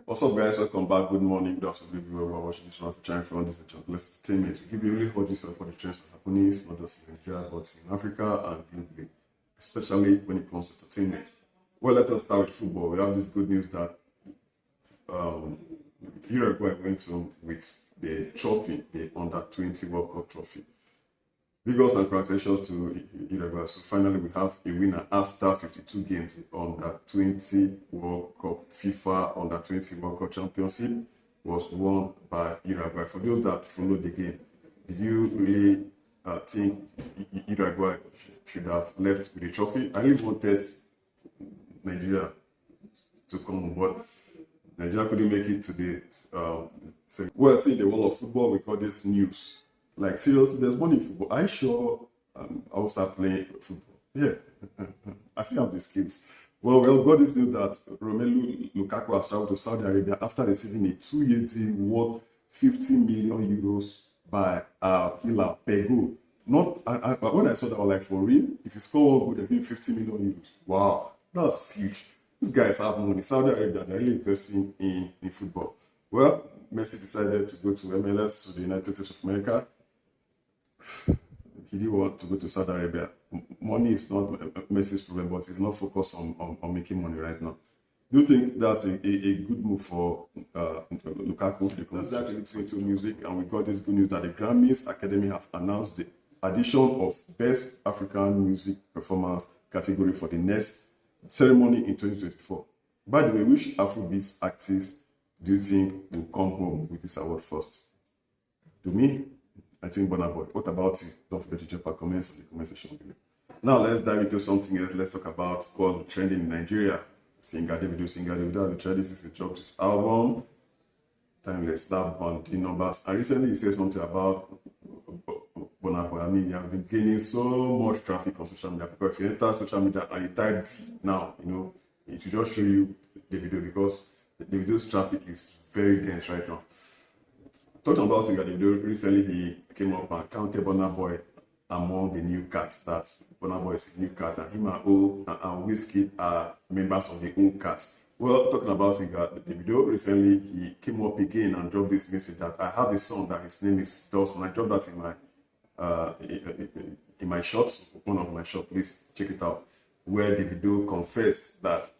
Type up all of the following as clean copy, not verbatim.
What's up, guys? Welcome back. Good morning. Good afternoon. We are watching this one for trying for this journalist entertainment. We give you really hot news for the trends that happening not just in Nigeria but in Africa and globally, especially when it comes to entertainment. Well, let us start with football. We have this good news that Uruguay went home with the trophy, the Under-20 World Cup trophy. Big ups and congratulations to Hilda. So finally, we have a winner after 52 games on that 20 World Cup. FIFA Under 20 World Cup Championship was won by Uruguay. For those that followed the game, did you really think Uruguay should have left with the trophy? I really wanted Nigeria to come on board. Nigeria couldn't make it to the well, see, the world of football, we got this news. Like, seriously, there's money in football. I sure I will start playing football. Yeah, I still have the skills. Well, we got this news that Romelu Lukaku has traveled to Saudi Arabia after receiving a 2-year deal worth 50 million euros by hilda per goal. Not, when I saw that, I was like, for real? If you score one goal, they give you 50 million euros. Wow, that's huge. These guys have money. Saudi Arabia, they're really investing in football. Well, Messi decided to go to MLS, to the United States of America. He didn't want to go to Saudi Arabia. Money is not Messi's problem, but he's not focused on making money right now. Do you think that's a good move for Lukaku? Because actually into music, and we got this good news that the Grammys Academy have announced the addition of Best African Music Performance category for the next ceremony in 2024. By the way, which Afrobeats artist do you think will come home with this award first? To me, I think Burna Boy. What about you? Don't forget to drop our comments in the comment section below. Now let's dive into something else. Let's talk about what's trending in Nigeria. Singer Davido has been trending since he dropped his album, Timeless, that band in numbers. And recently he said something about Burna Boy. I mean, he has been gaining so much traffic on social media, because if you enter social media and you type D now, you know, it will just show you Davido, because Davido's traffic is very dense right now. Talking about singer Davido, recently he came up and counted Burna Boy among the new cats. That Burna Boy is a new cat, and him and Wizkid are members of the old cats. Well, talking about singer Davido, recently he came up again and dropped this message that I have a song that his name is Dawson. I dropped that in my shorts, one of my shorts. Please check it out, where Davido confessed that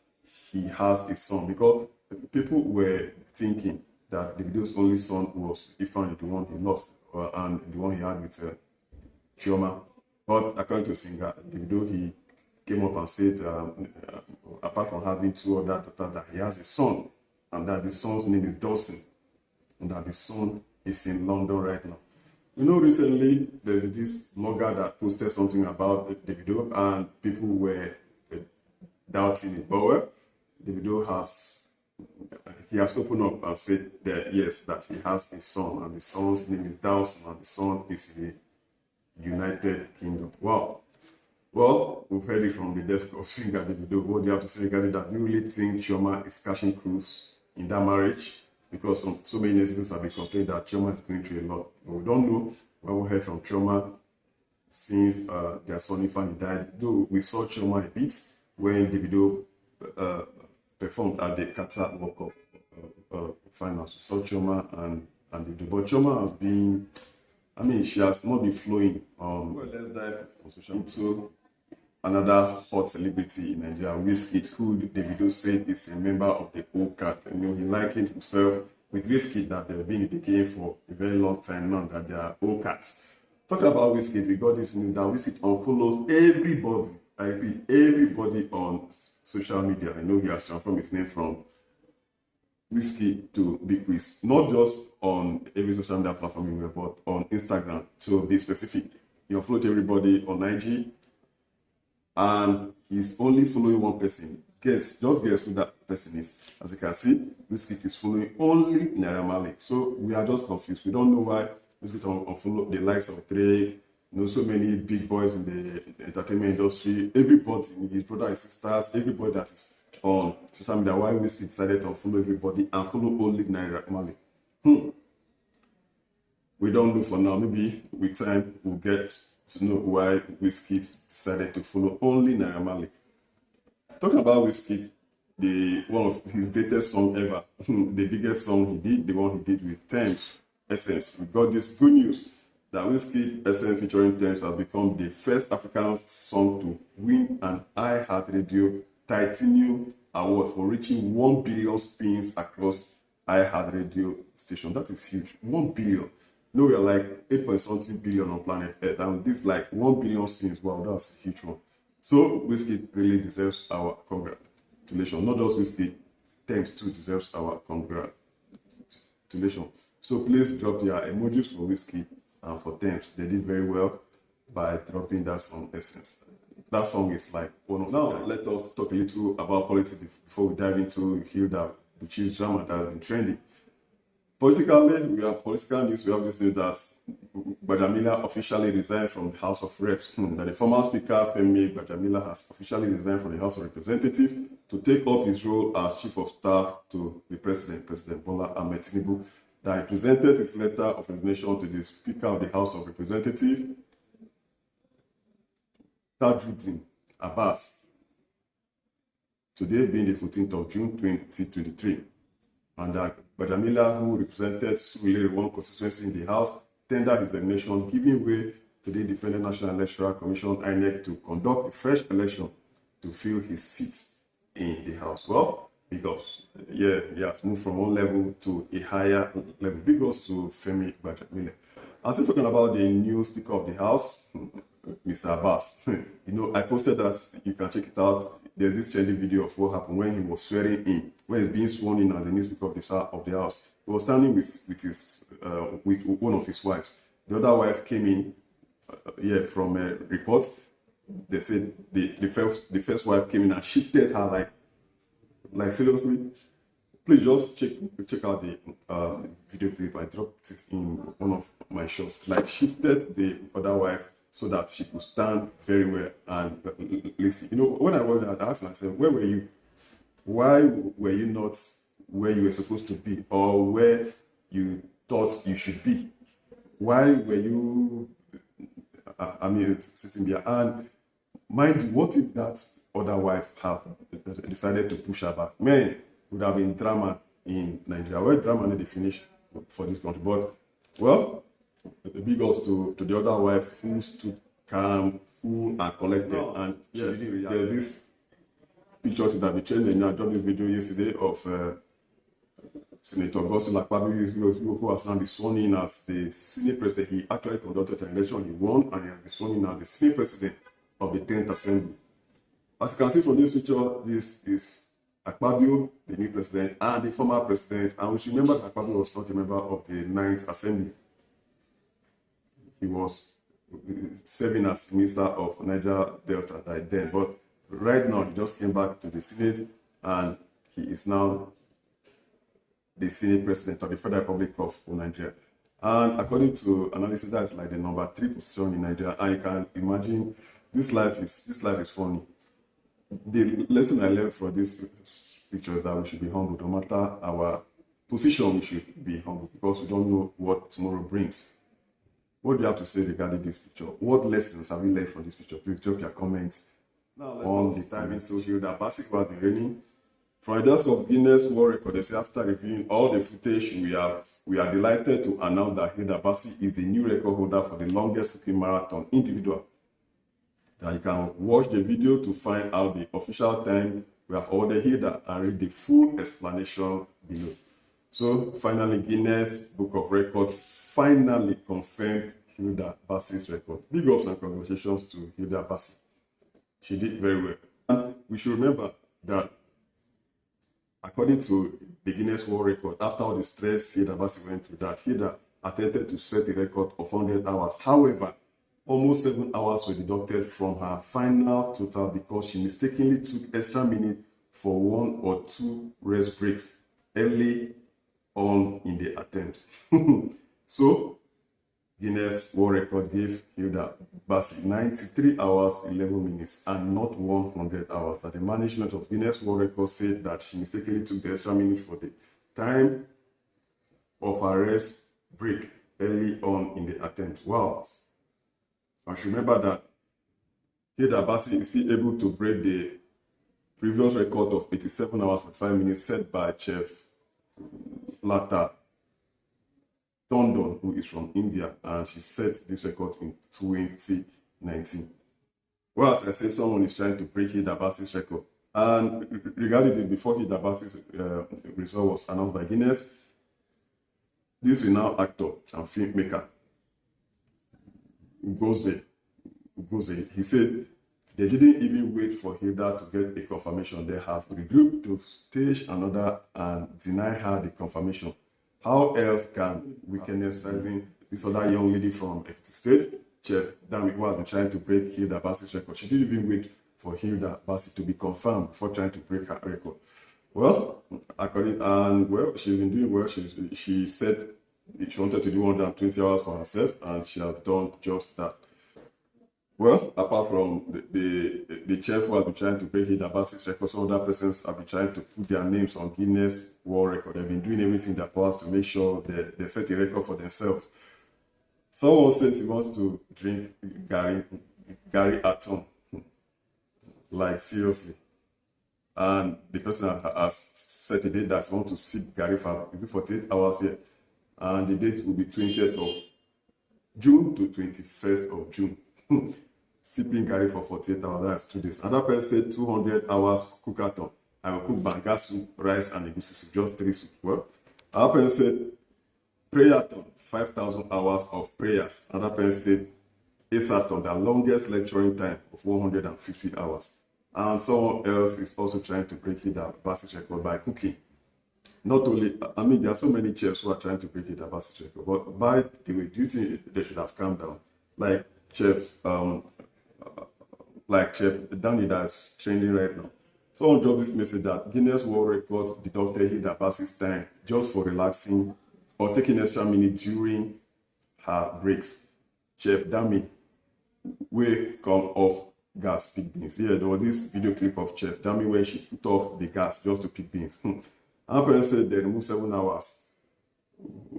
he has a son, because people were thinking that Davido's only son was Ifeanyi, the one he lost, and the one he had with Chioma. But according to singer Davido, he came up and said, apart from having two other daughters, that he has a son, and that the son's name is Dawson, and that the son is in London right now. You know, recently there was this blogger that posted something about Davido, and people were doubting it. But well, Davido has opened up and said that yes, that he has a son, and the son's name is Dawson, and the son is in the United Kingdom. Wow. Well, we've heard it from the desk of singer Davido. What do you have to say regarding that? Do you really think Chioma is cashing cruise in that marriage? Because so many netizens have been complaining that Chioma is going through a lot. But we don't know what we heard from Chioma since their son Ifeanyi died. Though we saw Chioma a bit when Davido performed at the Qatar World Cup finals. We saw Chioma and Davido. But Chioma has been, I mean, she has not been flowing. Well, let's dive into another hot celebrity in Nigeria, Wizkid, who Davido said is a member of the old cat. You know, he likened himself with Wizkid, that they've been in the game for a very long time now, that they are old cats. Talking about Wizkid, we got this news that Wizkid unfollows everybody. I repeat, everybody on social media. I know he has transformed his name from Wizkid to Big Wiz, not just on every social media platform, but on Instagram, to be specific. He unfollowed everybody on IG, and he's only following one person. Just guess who that person is. As you can see, Wizkid is following only Naira Marley. So we are just confused. We don't know why Wizkid unfollow the likes of Drake. You know, so many big boys in the entertainment industry. Everybody, his brother, his sisters, everybody that is on social media. Why Wizkid decided to unfollow everybody and follow only Naira Marley? We don't know for now. Maybe with time we'll get to know why Wizkid decided to follow only Naira Marley. Talking about Wizkid, one of his greatest song ever, the biggest song he did, the one he did with Tems, Essence. We got this good news that Wizkid Essence featuring Tems has become the first African song to win an iHeart Radio Titanium Award for reaching 1 billion spins across iHeart Radio station. That is huge. 1 billion. No, we are like 8 point something billion on planet Earth, and this like 1 billion spins. Wow, that's a huge one. So Wizkid really deserves our congratulations. Not just Wizkid, Tems too deserves our congratulations. So please drop your emojis for Wizkid and for Tems. They did very well by dropping that song Essence. That song is like one of now. Let us talk a little about politics before we dive into Hilda, which is drama that has been trending. Politically, we have political news. We have this news that Gbajabiamila officially resigned from the House of Reps. That the former Speaker Femi Gbajabiamila has officially resigned from the House of Representatives to take up his role as Chief of Staff to the President, President Bola Ahmed Tinubu. That he presented his letter of resignation to the Speaker of the House of Representatives, Tajuddin Abbas, today being the 14th of June 2023. And that Gbajabiamila, who represented Surulere 1 constituency in the House, tendered his resignation, giving way to the Independent National Electoral Commission, INEC, to conduct a fresh election to fill his seat in the House. Well, because, yeah, he has moved from one level to a higher level. Big ups to Femi Gbajabiamila. I'm still talking about the new Speaker of the House, Mr. Abbas. You know, I posted that, you can check it out. There's this trending video of what happened when he was swearing in, when he's being sworn in as the new Speaker of the House. He was standing with one of his wives. The other wife came in, from a report. They said the first wife came in and shifted her like seriously. Please just check out the video clip. I dropped it in one of my shows. Like shifted the other wife so that she could stand very well and listen. You know, when I watched that, I asked myself, where were you? Why were you not where you were supposed to be, or where you thought you should be? Why were you, sitting there? And mind you, what if that other wife have decided to push her back? Man, would have been drama in Nigeria. Well, drama need to finish for this country. But, well, big ups to the other wife who stood calm, cool, and collected. And yeah, there's this picture that be trending. I dropped this video yesterday of Senator Godswill Akpabio, who has now been sworn in as the Senate President. He actually conducted an election, he won, and he has been sworn in as the Senate President of the 10th Assembly. As you can see from this picture, this is Akpabio, the new president, and the former president. And we should remember that Akpabio was not a member of the 9th Assembly. He was serving as Minister of Niger Delta by then. But right now, he just came back to the Senate, and he is now the Senate President of the Federal Republic of Nigeria. And according to analysis, that's like the number 3 position in Nigeria. And you can imagine this life is funny. The lesson I learned from this picture is that we should be humble. No matter our position, we should be humble because we don't know what tomorrow brings. What do you have to say regarding this picture? What lessons have you learned from this picture? Please drop your comments on the time into Hilda. Baci has been reigning. From the desk of Guinness World Record, they say after reviewing all the footage, we are delighted to announce that Hilda Baci is the new record holder for the longest cooking marathon individual. That you can watch the video to find out the official time we have ordered Hilda and read the full explanation below. So finally, Guinness Book of Record finally confirmed Hilda Baci's record. Big ups and congratulations to Hilda Baci. She did very well. And we should remember that according to the Guinness World Record, after all the stress Hilda Baci went through, that Hilda attempted to set the record of 100 hours. However, almost 7 hours were deducted from her final total because she mistakenly took extra minutes for 1 or 2 rest breaks early on in the attempt. So, Guinness World Record gave Hilda Baci 93 hours, 11 minutes, and not 100 hours. That the management of Guinness World Record said that she mistakenly took the extra minutes for the time of her rest break early on in the attempt. Wow. I should remember that Hilda Baci is able to break the previous record of 87 hours 45 minutes set by Chef Lata Tondon, who is from India, and she set this record in 2019. Well, as I say, someone is trying to break Hilda Baci's record. And regarding this, before Hilda Baci's result was announced by Guinness, this renowned actor and filmmaker, Ugoze, he said they didn't even wait for Hilda to get a confirmation. They have regrouped to stage another and deny her the confirmation. How else can wickedness sizing this other young lady from Ekiti State, Chef Dami, who has been trying to break Hilda Baci's record? She didn't even wait for Hilda Baci to be confirmed before trying to break her record. Well, she's been doing well. She said she wanted to do 120 hours for herself, and she has done just that. Well, apart from the chef who has been trying to break Hilda Baci's record, some other persons have been trying to put their names on Guinness World Record. They've been doing everything in their powers to make sure they set a record for themselves. Someone says he wants to drink Gary Atom. Like, seriously. And the person has set a date that he wants to sip Gary for 48 hours here. And the date will be 20th of June to 21st of June. Sipping Gary for 48 hours, that's 2 days. Another person said 200 hours cookathon. I will cook banga soup, rice, and egusi soup, just 3 soup. Well, another person said prayathon, 5,000 hours of prayers. Another person said Asathon, the longest lecturing time of 150 hours. And someone else is also trying to break Hilda Baci's record by cooking. Not only, I mean, there are so many chefs who are trying to break Hilda Baci's record, but by the way, do you think they should have calmed down? Like Chef Danny that's trending right now. Someone dropped this message that Guinness World Records deducted Hilda Baci's time just for relaxing or taking extra minutes during her breaks. Chef Dami will come off gas pick beans. Yeah, there was this video clip of Chef Dami where she put off the gas just to pick beans. Another said they removed 7 hours.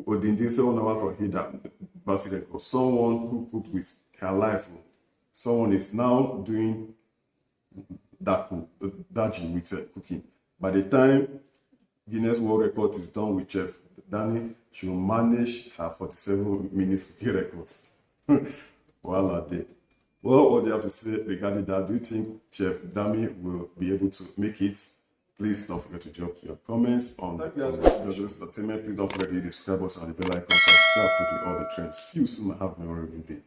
Or they did 7 hours from Hilda Baci record. Someone who cooked with her life. Someone is now doing daji with cooking. By the time Guinness World Record is done with Chef Danny, she will manage her 47 minutes cooking records. Voila, day. Well, what do you have to say regarding that? Do you think Chef Dami will be able to make it? Please don't forget to drop your comments on this entertainment. Please don't forget to hit the subscribe button and the bell icon to stay up with all the trends. See you soon and have a memorable day.